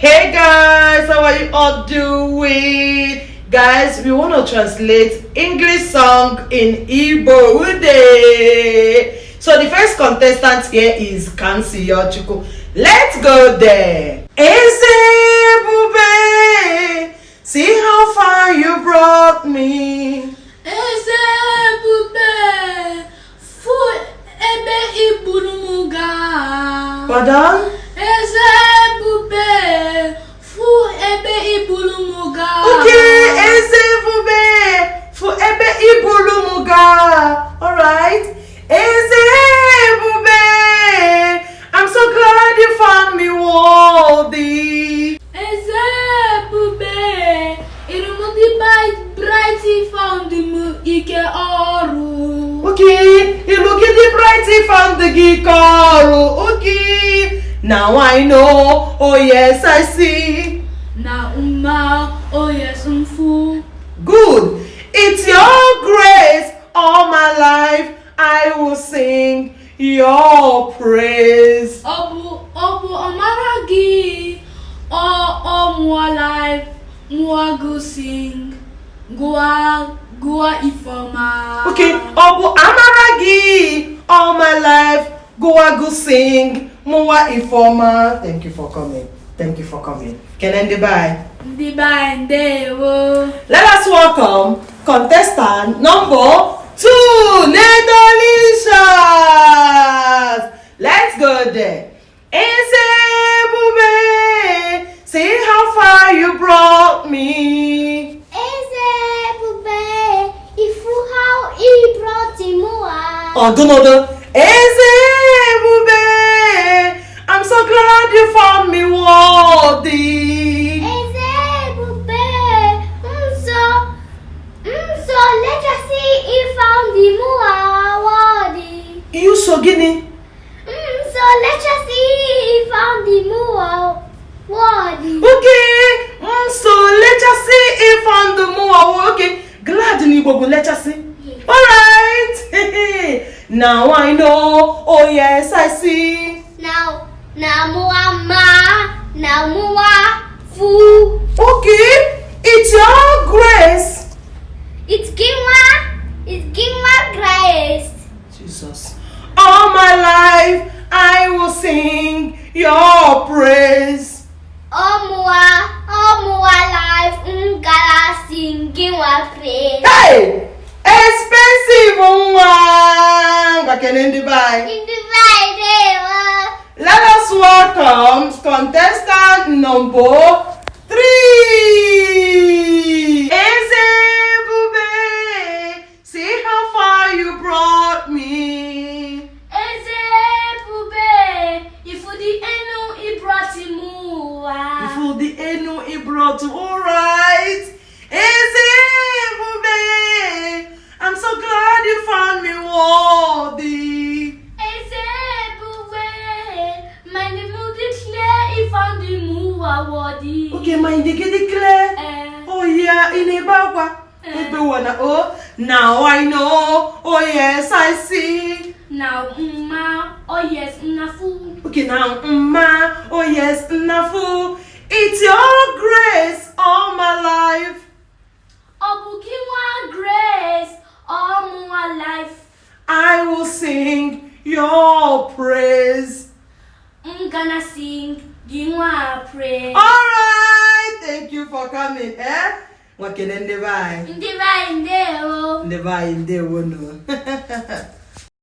Hey guys, how are you all doing? Guys, we want to translate English song in Igbo today. So the first contestant here is Kansi Yochuku. Let's go there. Ezebube, see how far you brought me. Ezebube, fu ebe ibulumuga. Pardon? Ezebube, fu ebe ibulumuga. Okay, Ezebube, fu ebe ibulumuga. All right. Ezebube, I'm so glad you found me worthy. Ezebube, irumudi brighty found mu ike oru. Okay, you look at the brighty found the gikaru. Okay, now I know. Oh yes, I see. Na oh yes, umfu. Good. It's your grace all my life. I will sing your praise. Obu omaragi. More life, more go sing. Gua ifoma. Okay, Obu Amaragi, all my life, go sing, Moa Informa. Thank you for coming. Thank you for coming. Can I bye? Divine Devo. Let us welcome contestant number 2, Nedalicious. Let's go there. Ezebube, see how far you brought me. Ezebube, ifu how he brought him. Oh, do not. Ezebube, I'm so glad you found me worthy. Ezebube, so let us see he found him worthy. You so guinea. So let us see he found him worthy. Okay. So let us see if on the more. Okay. Glad you go let us see. All right. Now I know. Oh yes, I see. Now mua fu. Okay. It's your grace. It's Gingwa grace. Jesus. All my life I will sing your praise. Omua life ngala singing wa praise. Hey! Expensive one! Can in Dubai. In Dubai, Let us welcome contestant number 3. Ezebube, see how far you brought me. Ezebube, ifu di enu ibratimu. Before the enu he brought you, all right. Ezebube, I'm so glad you found me worthy. Ezebube, my name will declare if I'm the mua worthy. Okay, my declare. Oh yeah, in a baba. Oh, now I know. Oh yes, I see. Now oh yes, nafu. Okay, now oh yes, nafu. It's your grace all my life. Obukiwa grace all my life. I will sing your praise. I'm gonna sing Gingwa praise. Alright, thank you for coming. What can I Divine Devo. Never in there, no.